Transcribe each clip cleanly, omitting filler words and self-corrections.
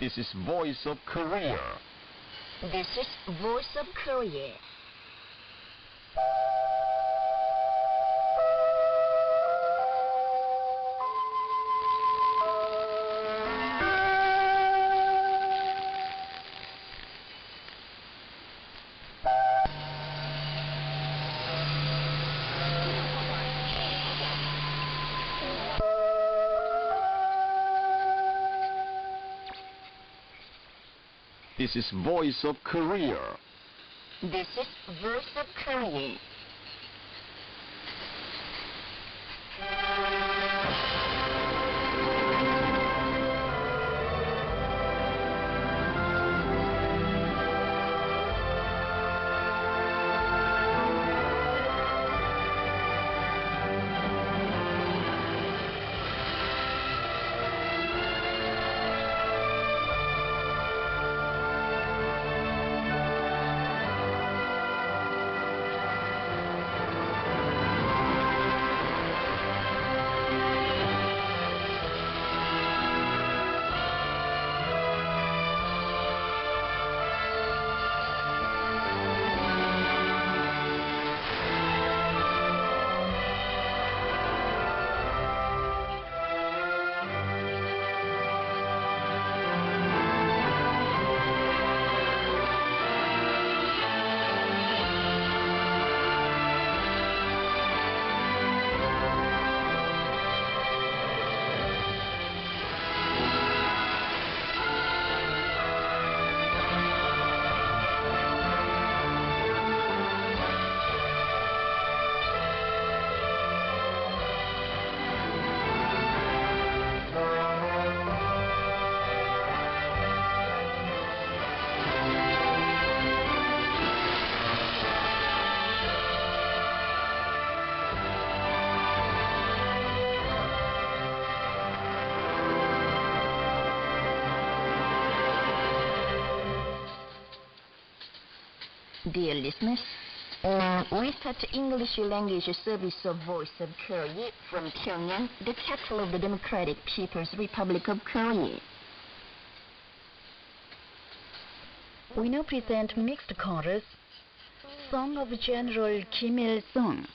This is Voice of Korea. This is Voice of Korea. This is Voice of Korea. This is Voice of Korea. Dear listeners, we start English language service of Voice of Korea from Pyongyang, the capital of the Democratic People's Republic of Korea. We now present mixed chorus, Song of General Kim Il-sung.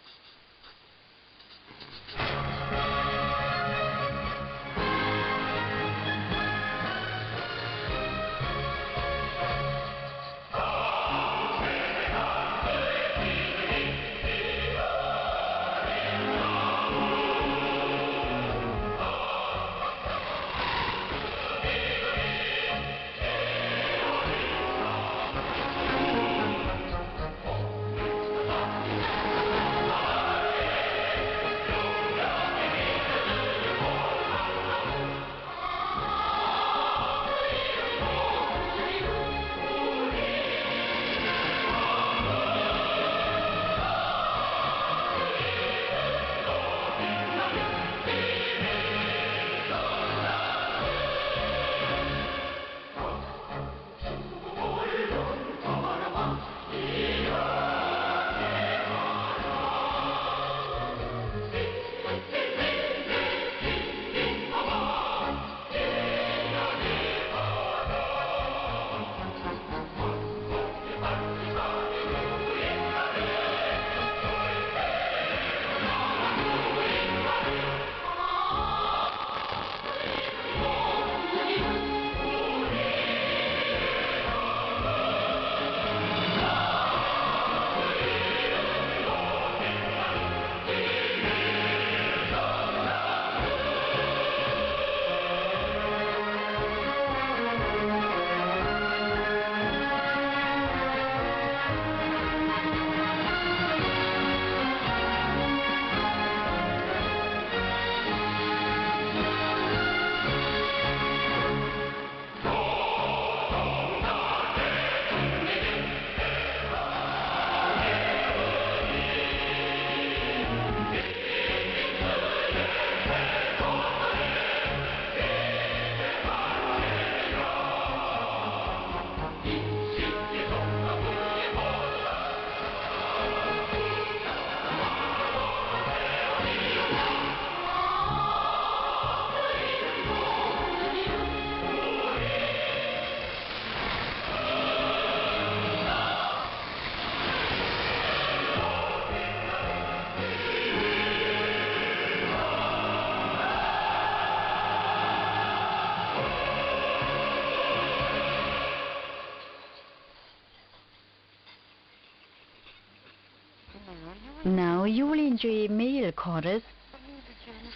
Now you will enjoy male chorus,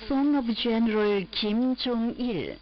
Song of General Kim Jong-il.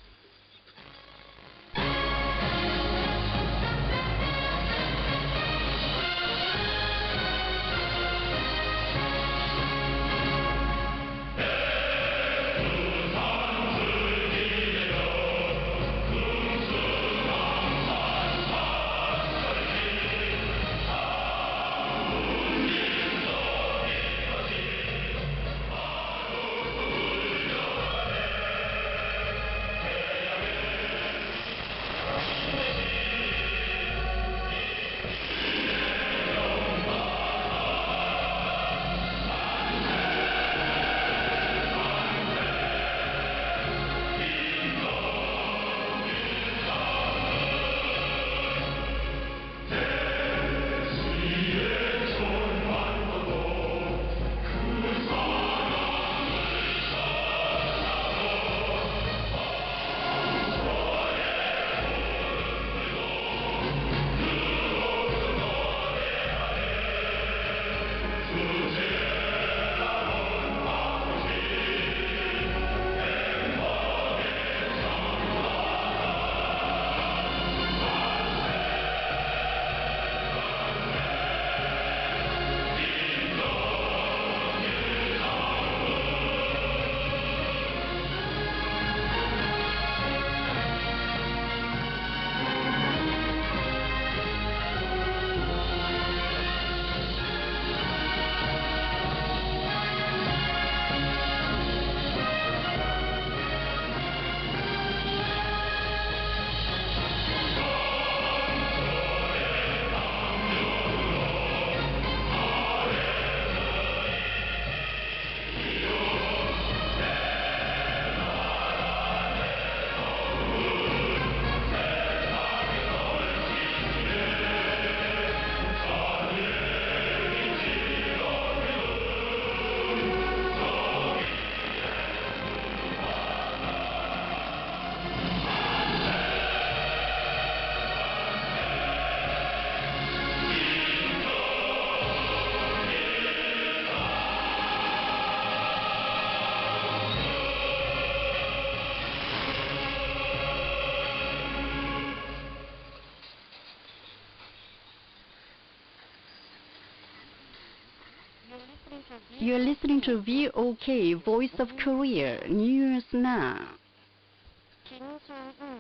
You're listening to VOK, Voice of Korea, News Now.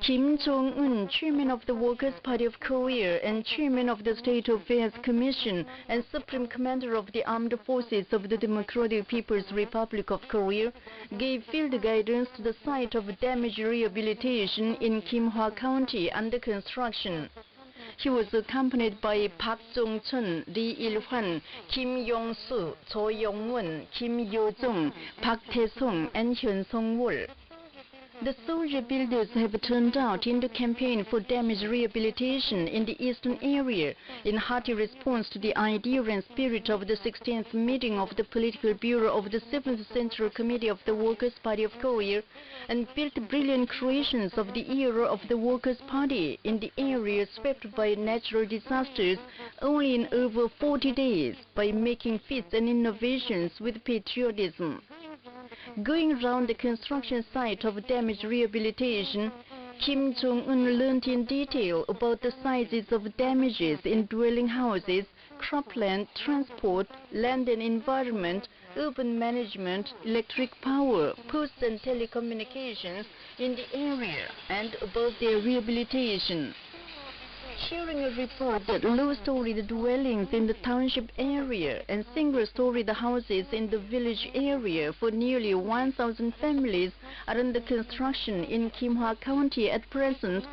Kim Jong-un, Chairman of the Workers' Party of Korea and Chairman of the State Affairs Commission and Supreme Commander of the Armed Forces of the Democratic People's Republic of Korea, gave field guidance to the site of damage rehabilitation in Kim-hwa County under construction. He was accompanied by Park Jong-chun, Lee Il-hwan, Kim Yong-soo, Cho Yong-won, Kim Yo-jong, Park Tae-sung, and Hyun Sung-wol. The soldier builders have turned out in the campaign for damage rehabilitation in the eastern area in hearty response to the idea and spirit of the 16th meeting of the Political Bureau of the 7th Central Committee of the Workers' Party of Korea, and built brilliant creations of the era of the Workers' Party in the area swept by natural disasters only in over 40 days by making feats and innovations with patriotism. Going around the construction site of damage rehabilitation, Kim Jong-un learned in detail about the sizes of damages in dwelling houses, cropland, transport, land and environment, urban management, electric power, posts and telecommunications in the area, and about their rehabilitation. Sharing a report that low-story dwellings in the township area and single-story houses in the village area for nearly 1,000 families are under construction in Kim-hwa County at present,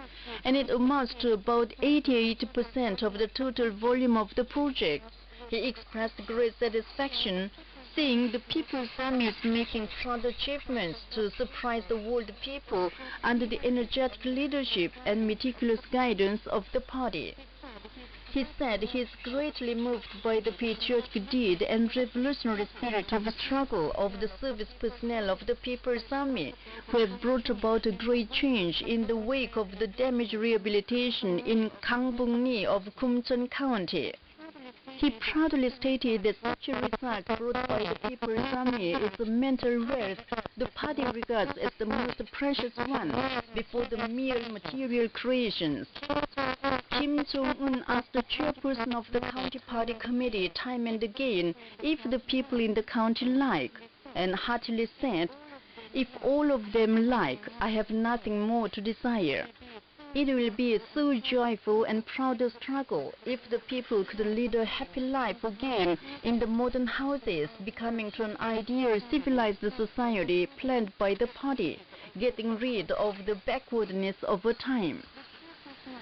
and it amounts to about 88% of the total volume of the project. He expressed great satisfaction seeing the People's Army is making proud achievements to surprise the world people under the energetic leadership and meticulous guidance of the party. He said he is greatly moved by the patriotic deed and revolutionary spirit of struggle of the service personnel of the People's Army, who have brought about a great change in the wake of the damage rehabilitation in Gangbong-ni of Kumcheon County. He proudly stated that such a result brought by the People's Army is a mental wealth the party regards as the most precious one before the mere material creations. Kim Jong-un asked the chairperson of the county party committee time and again if the people in the county like, and heartily said, "If all of them like, I have nothing more to desire." It will be a so joyful and proud struggle if the people could lead a happy life again in the modern houses, becoming to an ideal civilized society planned by the party, getting rid of the backwardness of a time.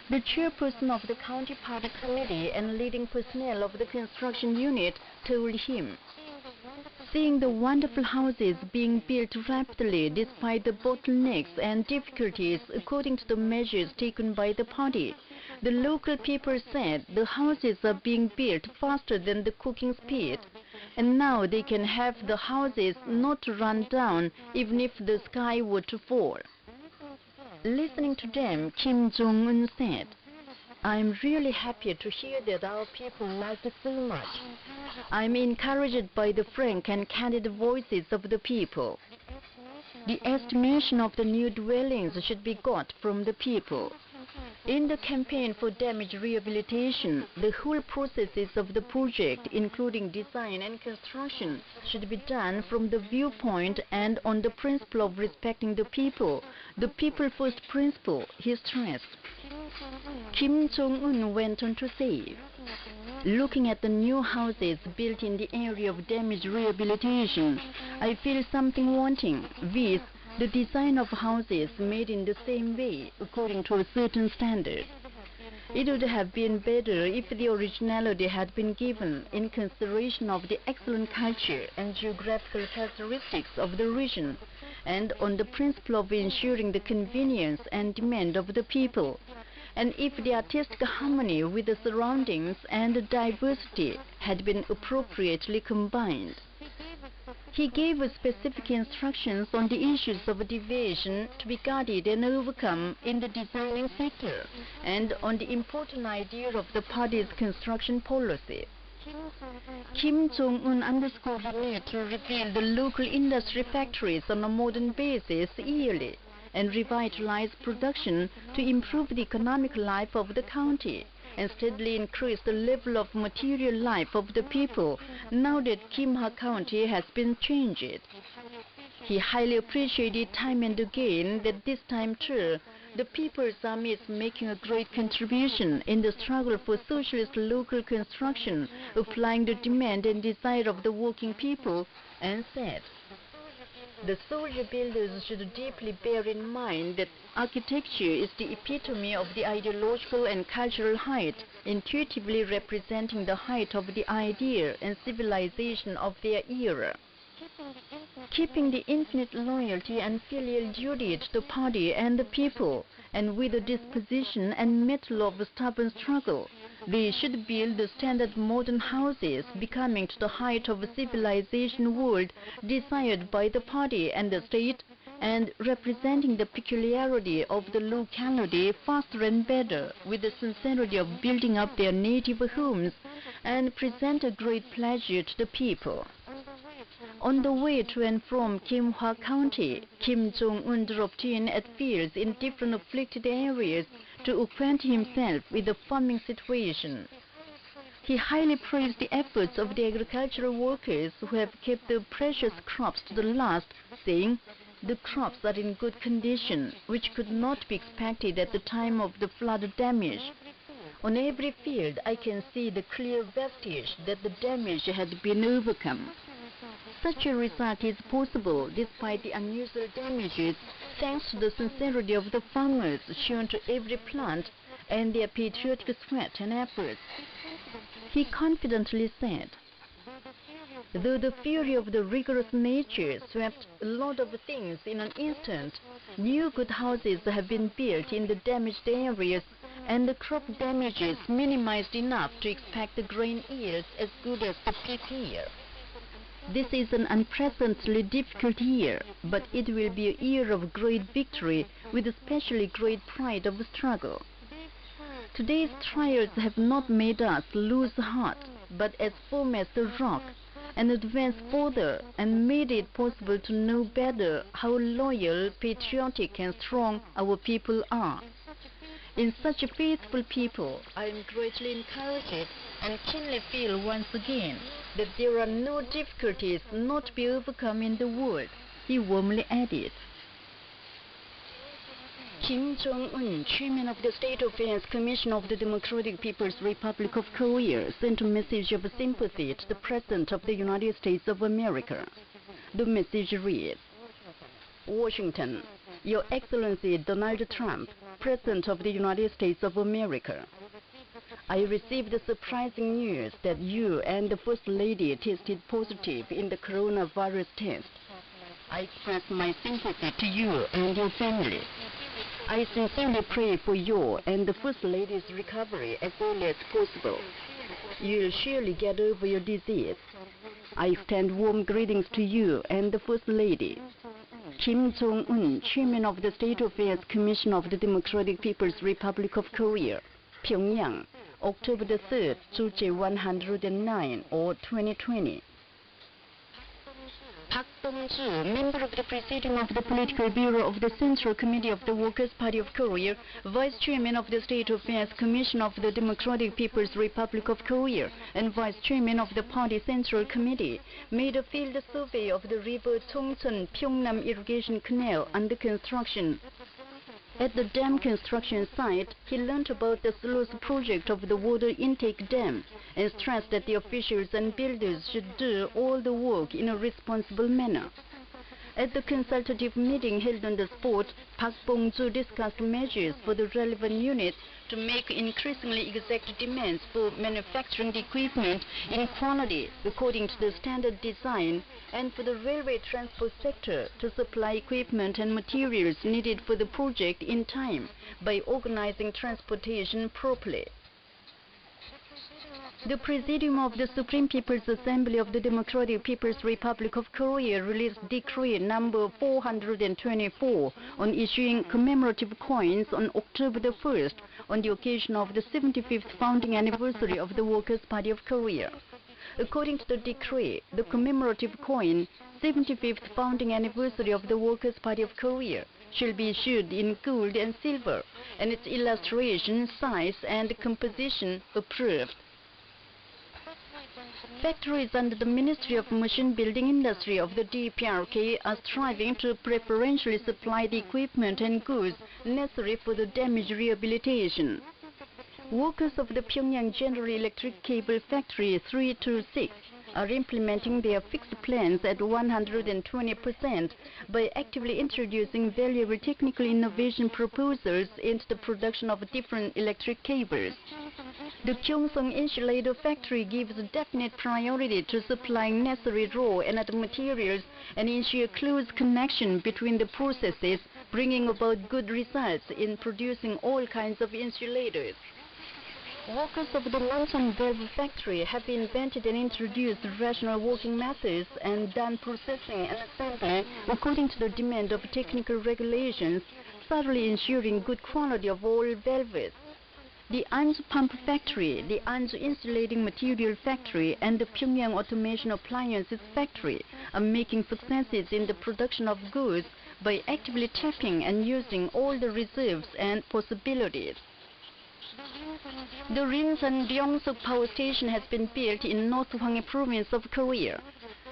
The chairperson of the county party committee and leading personnel of the construction unit told him, "Seeing the wonderful houses being built rapidly despite the bottlenecks and difficulties according to the measures taken by the party, the local people said the houses are being built faster than the cooking speed, and now they can have the houses not run down even if the sky were to fall." Listening to them, Kim Jong-un said, "I am really happy to hear that our people like it so much. I am encouraged by the frank and candid voices of the people. The estimation of the new dwellings should be got from the people. In the campaign for damage rehabilitation, the whole processes of the project, including design and construction, should be done from the viewpoint and on the principle of respecting the people first principle," he stressed. Kim Jong-un went on to say, "Looking at the new houses built in the area of damage rehabilitation, I feel something wanting, viz. the design of houses made in the same way according to a certain standard. It would have been better if the originality had been given in consideration of the excellent culture and geographical characteristics of the region, and on the principle of ensuring the convenience and demand of the people, and if the artistic harmony with the surroundings and the diversity had been appropriately combined." He gave specific instructions on the issues of deviation to be guarded and overcome in the designing sector, and on the important idea of the party's construction policy. Kim Jong-un underscored the need to rebuild the local industry factories on a modern basis yearly and revitalize production to improve the economic life of the county and steadily increase the level of material life of the people now that Kimha County has been changed. He highly appreciated time and again that this time too, the People's Army is making a great contribution in the struggle for socialist local construction, applying the demand and desire of the working people, and said, "The soldier builders should deeply bear in mind that architecture is the epitome of the ideological and cultural height, intuitively representing the height of the idea and civilization of their era. Keeping the infinite loyalty and filial duty to the party and the people, and with a disposition and mettle of a stubborn struggle, they should build the standard modern houses becoming to the height of a civilization world desired by the party and the state, and representing the peculiarity of the locality faster and better with the sincerity of building up their native homes, and present a great pleasure to the people." On the way to and from Kimhwa County, Kim Jong-un dropped in at fields in different afflicted areas to acquaint himself with the farming situation. He highly praised the efforts of the agricultural workers who have kept the precious crops to the last, saying, "The crops are in good condition, which could not be expected at the time of the flood damage. On every field I can see the clear vestige that the damage had been overcome. Such a result is possible despite the unusual damages, thanks to the sincerity of the farmers shown to every plant and their patriotic sweat and efforts." He confidently said, "Though the fury of the rigorous nature swept a lot of things in an instant, new good houses have been built in the damaged areas, and the crop damages minimized enough to expect the grain yields as good as the previous year. This is an unprecedentedly difficult year, but it will be a year of great victory with especially great pride of struggle. Today's trials have not made us lose heart, but as firm as the rock, and advanced further and made it possible to know better how loyal, patriotic, and strong our people are. In such a faithful people, I am greatly encouraged and keenly feel once again that there are no difficulties not to be overcome in the world, he warmly added. Kim Jong-un, chairman of the State Affairs Commission of the Democratic People's Republic of Korea, sent a message of sympathy to the President of the United States of America. The message reads, Washington, Your Excellency Donald Trump, President of the United States of America. I received the surprising news that you and the First Lady tested positive in the coronavirus test. I express my sympathy to you and your family. I sincerely pray for your and the First Lady's recovery as early as possible. You'll surely get over your disease. I extend warm greetings to you and the First Lady. Kim Jong-un, Chairman of the State Affairs Commission of the Democratic People's Republic of Korea, Pyongyang, October the 3rd, Juche 109 or 2020. Park Bong-ju, member of the Presidium of the Political Bureau of the Central Committee of the Workers' Party of Korea, Vice Chairman of the State Affairs Commission of the Democratic People's Republic of Korea, and Vice Chairman of the Party Central Committee, made a field survey of the river Chosŏn-ŭi Irrigation Canal under construction. At the dam construction site, he learned about the sluice project of the water intake dam and stressed that the officials and builders should do all the work in a responsible manner. At the consultative meeting held on the spot, Park Bong-ju discussed measures for the relevant units to make increasingly exact demands for manufacturing equipment in quality according to the standard design, and for the railway transport sector to supply equipment and materials needed for the project in time by organizing transportation properly. The Presidium of the Supreme People's Assembly of the Democratic People's Republic of Korea released Decree number 424 on issuing commemorative coins on October the 1st on the occasion of the 75th founding anniversary of the Workers' Party of Korea. According to the decree, the commemorative coin, 75th founding anniversary of the Workers' Party of Korea, shall be issued in gold and silver, and its illustration, size, and composition approved. Factories under the Ministry of Machine Building Industry of the DPRK are striving to preferentially supply the equipment and goods necessary for the damage rehabilitation. Workers of the Pyongyang General Electric Cable Factory 326 are implementing their fixed plans at 120% by actively introducing valuable technical innovation proposals into the production of different electric cables. The Chosŏn Insulator Factory gives definite priority to supplying necessary raw and other materials and ensure close connection between the processes, bringing about good results in producing all kinds of insulators. Workers of the Lantern Valve Factory have invented and introduced rational working methods and done processing and assembly according to the demand of technical regulations, thoroughly ensuring good quality of all valves. The Anju Pump Factory, the Anju Insulating Material Factory, and the Pyongyang Automation Appliances Factory are making successes in the production of goods by actively tapping and using all the reserves and possibilities. The Rinsan Byeongsuk Power Station has been built in North Hwanghae Province of Korea.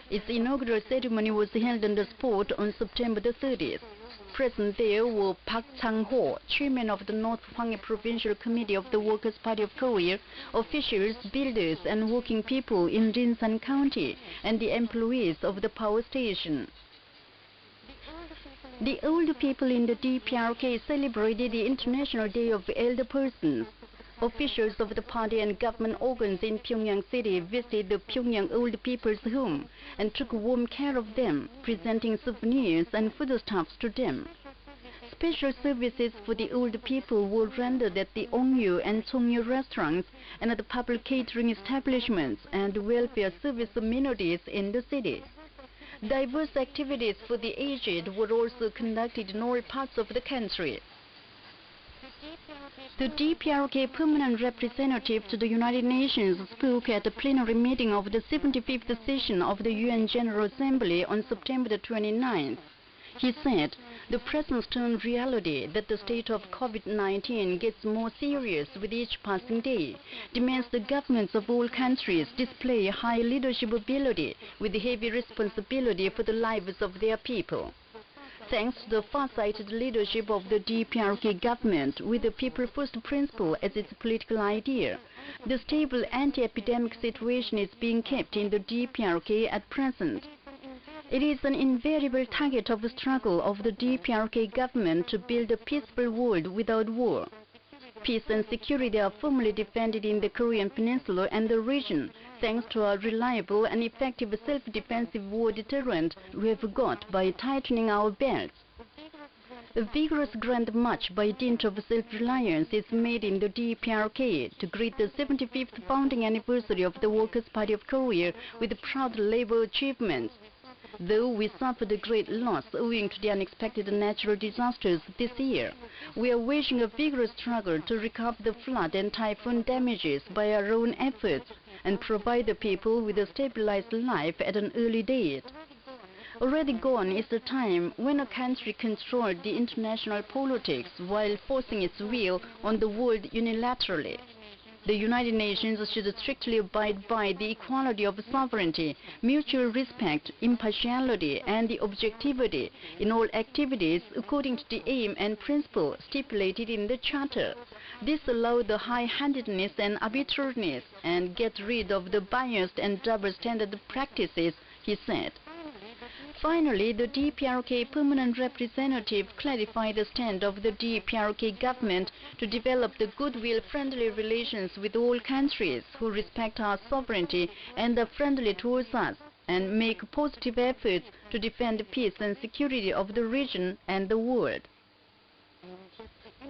Its inaugural ceremony was held on the spot on September the 30th. Present there were Park Chang-ho, chairman of the North Hwanghae Provincial Committee of the Workers' Party of Korea, officials, builders, and working people in Rinsan County, and the employees of the power station. The older people in the DPRK celebrated the International Day of Elder Persons. Officials of the party and government organs in Pyongyang City visited the Pyongyang Old People's Home and took warm care of them, presenting souvenirs and foodstuffs to them. Special services for the old people were rendered at the Ongyu and Chongyu restaurants and at the public catering establishments and welfare service amenities in the city. Diverse activities for the aged were also conducted in all parts of the country. The DPRK permanent representative to the United Nations spoke at the plenary meeting of the 75th session of the UN General Assembly on September the 29th. He said, the present stern reality that the state of COVID-19 gets more serious with each passing day demands the governments of all countries display high leadership ability with heavy responsibility for the lives of their people. Thanks to the far-sighted leadership of the DPRK government with the people first principle as its political idea, the stable anti-epidemic situation is being kept in the DPRK at present. It is an invariable target of the struggle of the DPRK government to build a peaceful world without war. Peace and security are firmly defended in the Korean Peninsula and the region, thanks to a reliable and effective self-defensive war deterrent we have got by tightening our belts. A vigorous grand march by dint of self-reliance is made in the DPRK to greet the 75th founding anniversary of the Workers' Party of Korea with proud labor achievements. Though we suffered a great loss owing to the unexpected natural disasters this year, we are waging a vigorous struggle to recover the flood and typhoon damages by our own efforts and provide the people with a stabilized life at an early date. Already gone is the time when a country controlled the international politics while forcing its will on the world unilaterally. The United Nations should strictly abide by the equality of sovereignty, mutual respect, impartiality, and the objectivity in all activities according to the aim and principle stipulated in the Charter. This allows the high-handedness and arbitrariness and get rid of the biased and double-standard practices, he said. Finally, the DPRK permanent representative clarified the stand of the DPRK government to develop the goodwill-friendly relations with all countries who respect our sovereignty and are friendly towards us, and make positive efforts to defend the peace and security of the region and the world.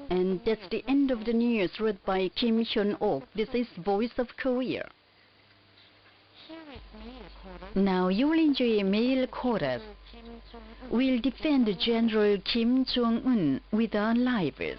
And that's the end of the news read by Kim Chosån-ŭi. This is Voice of Korea. Now you will enjoy a male chorus. We'll defend General Kim Jong-un with our lives.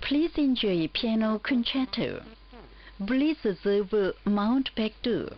Please enjoy piano concerto. Please reserve Mount Baekdu.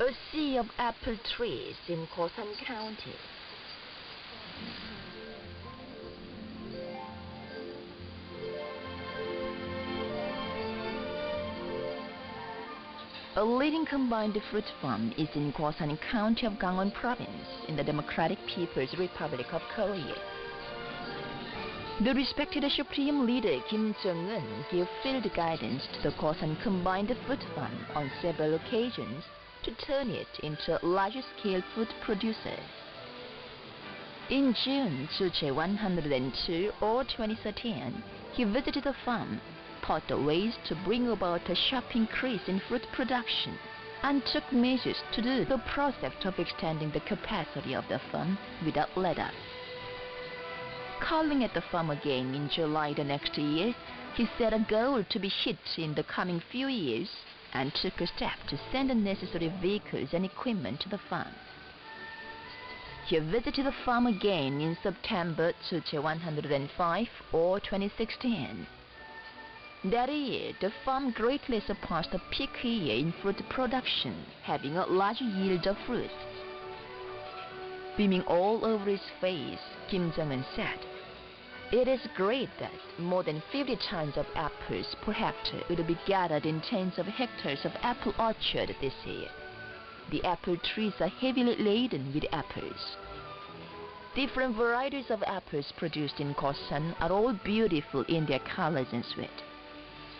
A sea of apple trees in Chosŏn County. A leading combined fruit farm is in Chosŏn County of Gangwon Province in the Democratic People's Republic of Korea. The respected Supreme Leader Kim Jong-un gave field guidance to the Chosŏn combined fruit farm on several occasions to turn it into a large-scale fruit producer. In June 102 or 2013, he visited the farm, thought of ways to bring about a sharp increase in fruit production, and took measures to do the project of extending the capacity of the farm without let-up. Calling at the farm again in July the next year, he set a goal to be hit in the coming few years and took a step to send the necessary vehicles and equipment to the farm. He visited the farm again in September 105 or 2016. That year, the farm greatly surpassed the peak year in fruit production, having a large yield of fruit. Beaming all over his face, Kim Jong-un said, "It is great that more than 50 tons of apples per hectare will be gathered in tens of hectares of apple orchard this year. The apple trees are heavily laden with apples. Different varieties of apples produced in Chosŏn are all beautiful in their colors and sweet.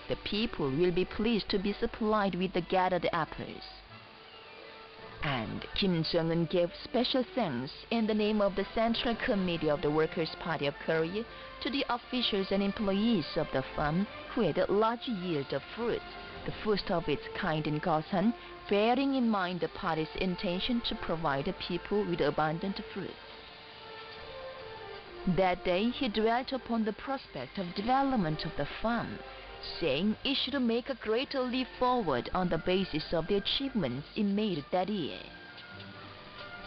The people will be pleased to be supplied with the gathered apples." And Kim Jong-un gave special thanks in the name of the Central Committee of the Workers' Party of Korea to the officials and employees of the farm who had a large yield of fruit, the first of its kind in Chosŏn, bearing in mind the party's intention to provide the people with abundant fruit. That day he dwelt upon the prospect of development of the farm, saying it should make a greater leap forward on the basis of the achievements it made that year.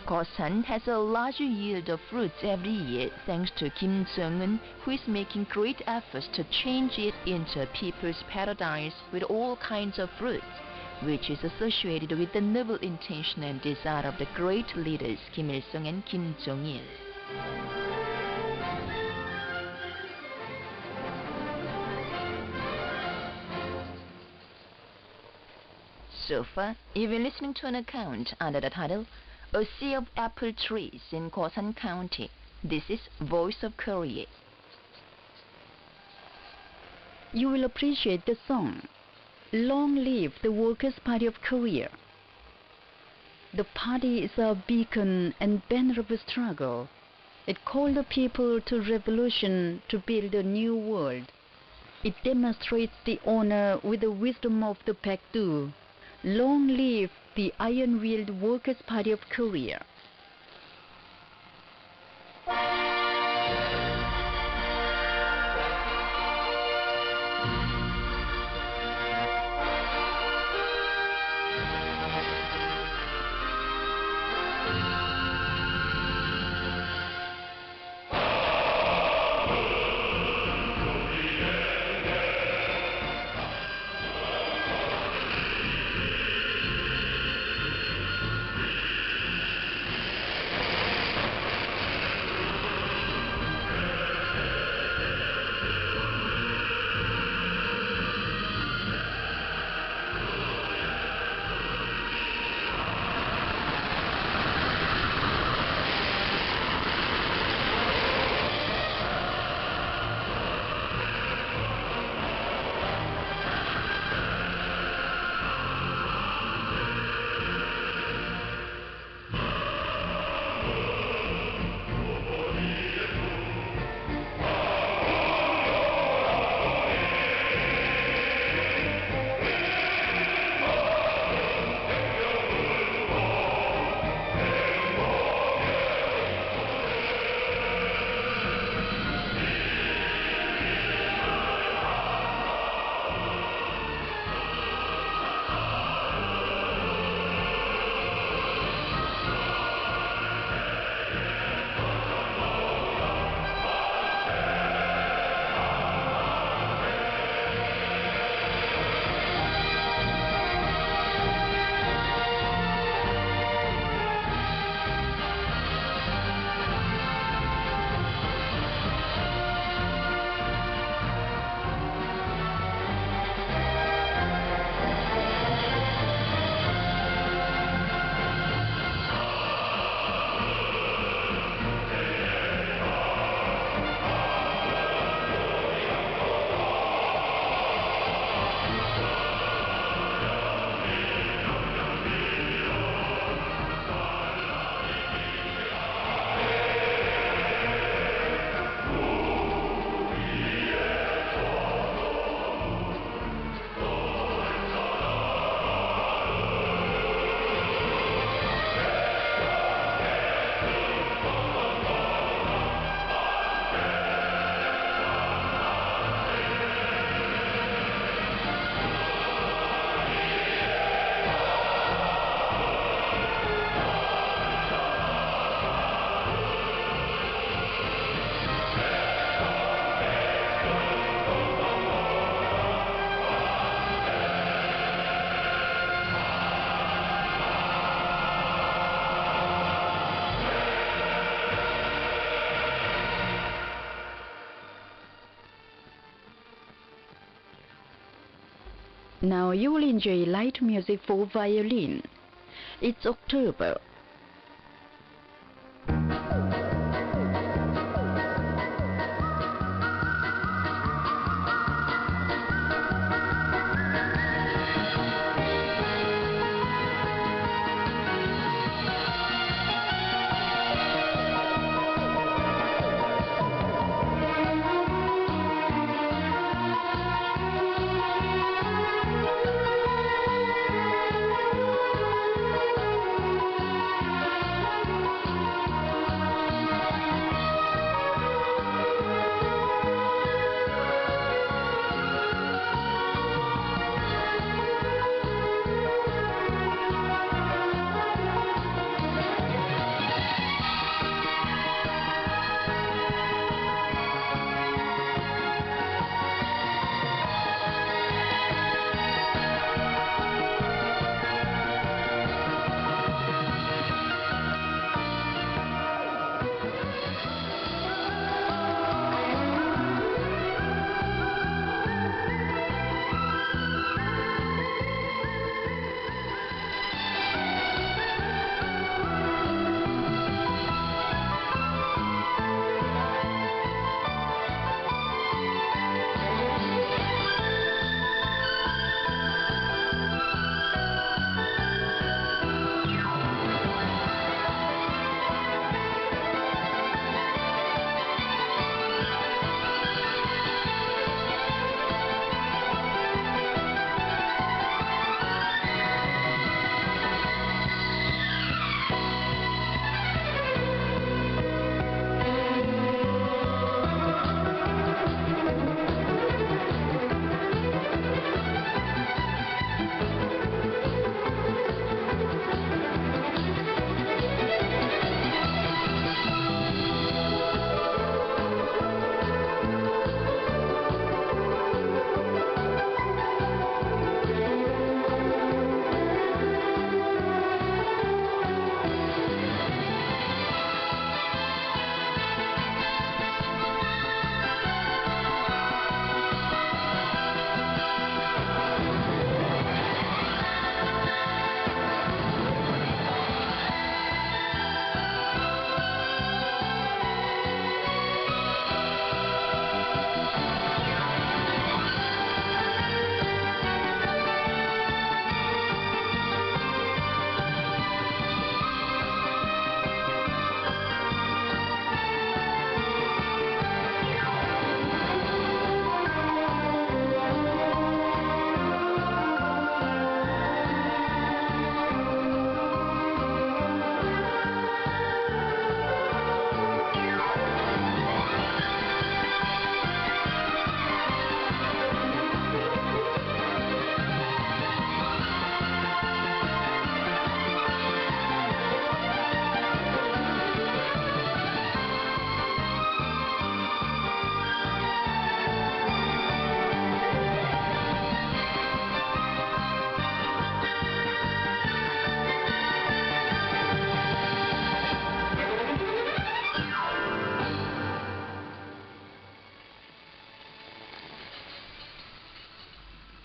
Chosŏn has a larger yield of fruits every year thanks to Kim Jong-un, who is making great efforts to change it into a people's paradise with all kinds of fruits, which is associated with the noble intention and desire of the great leaders Kim Il-sung and Kim Jong-il. So far, you've been listening to an account under the title, A Sea of Apple Trees in Chosŏn County. This is Voice of Korea. You will appreciate the song, Long Live the Workers' Party of Korea. The party is a beacon and banner of struggle. It called the people to revolution to build a new world. It demonstrates the honor with the wisdom of the Baekdu. Long live the iron-willed Workers' Party of Korea. Now you will enjoy light music for violin. It's October.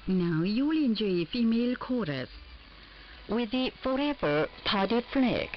Now you will enjoy female chorus with the Forever Party Flag.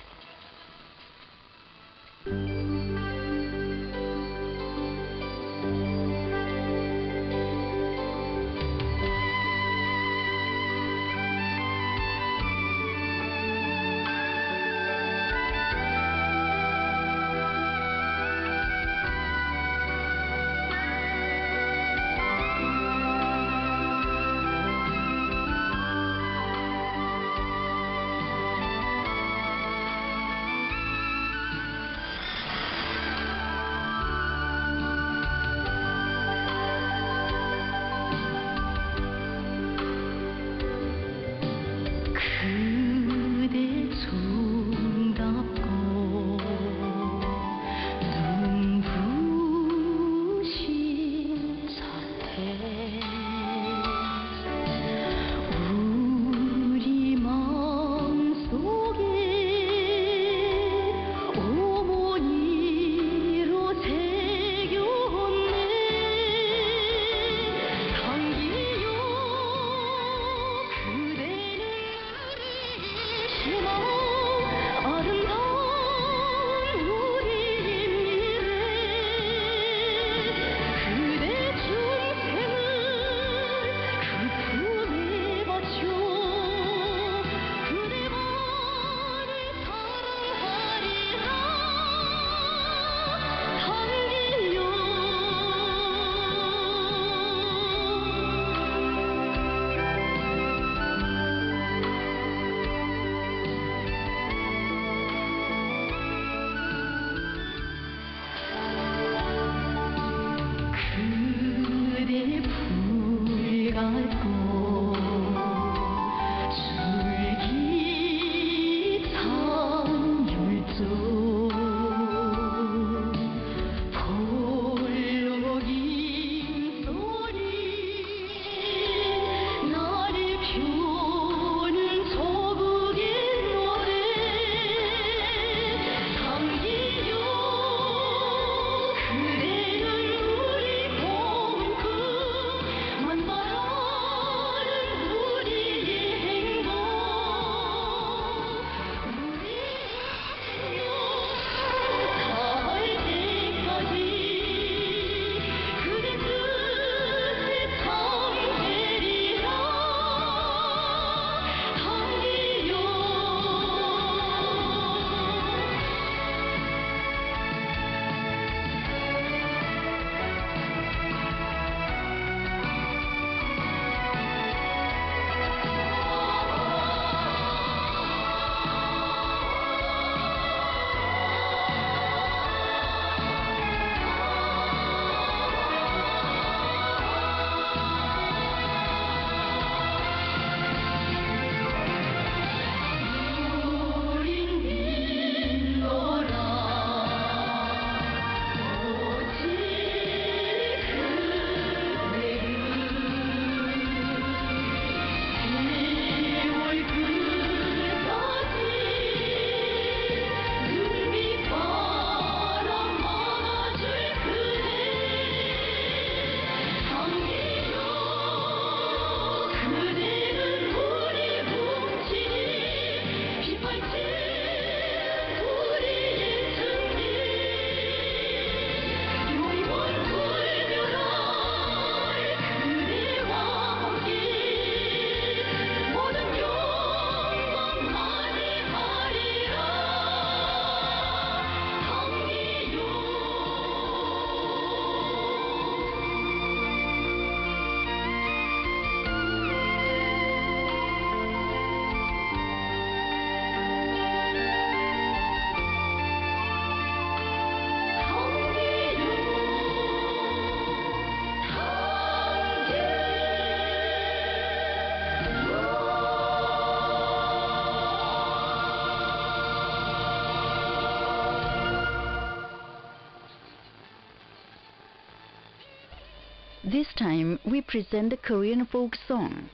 This time we present the Korean folk song,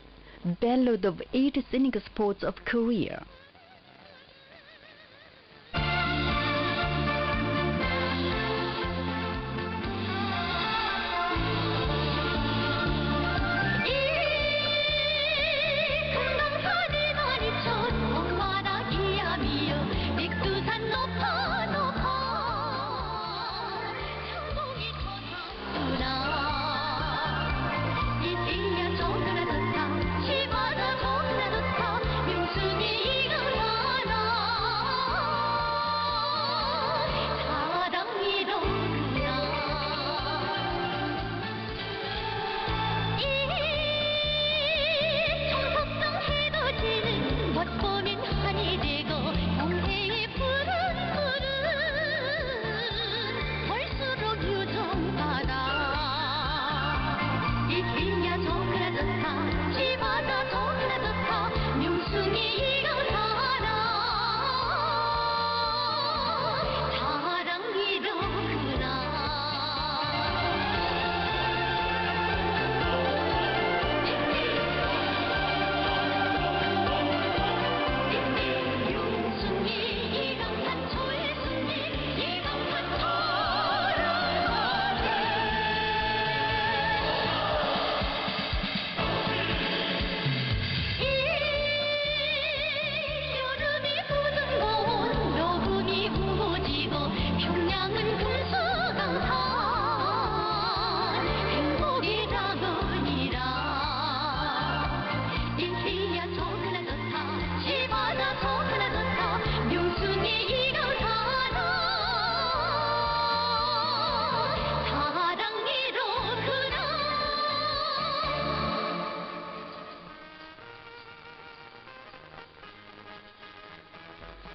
Ballad of 8 Scenic Spots of Korea.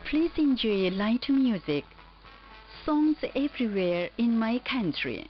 Please enjoy light music, songs everywhere in my country.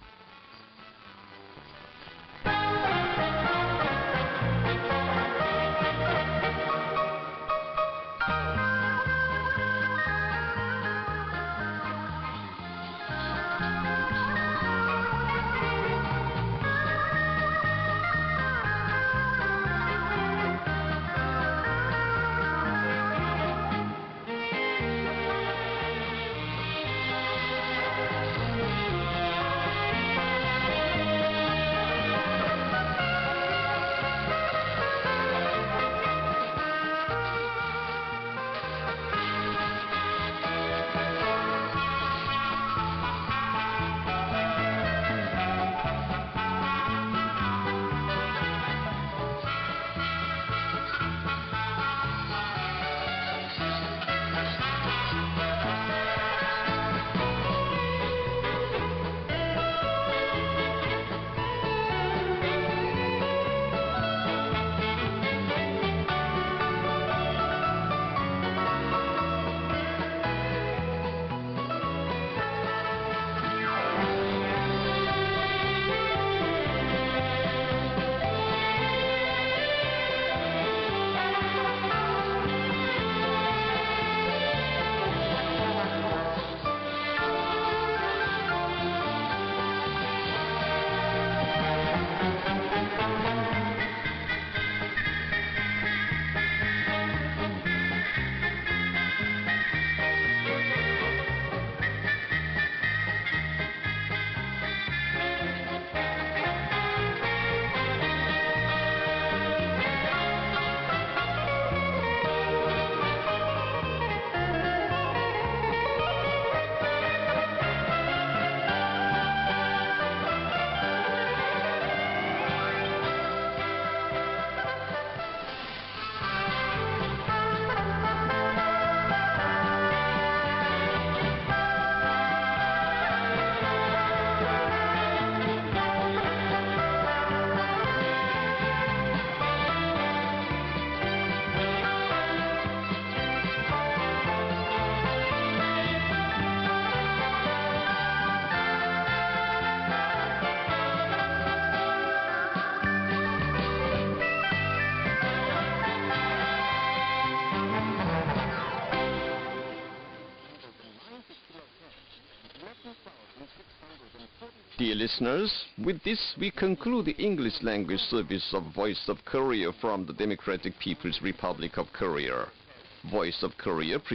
Let me Dear listeners, with this we conclude the English language service of Voice of Korea from the Democratic People's Republic of Korea. Voice of Korea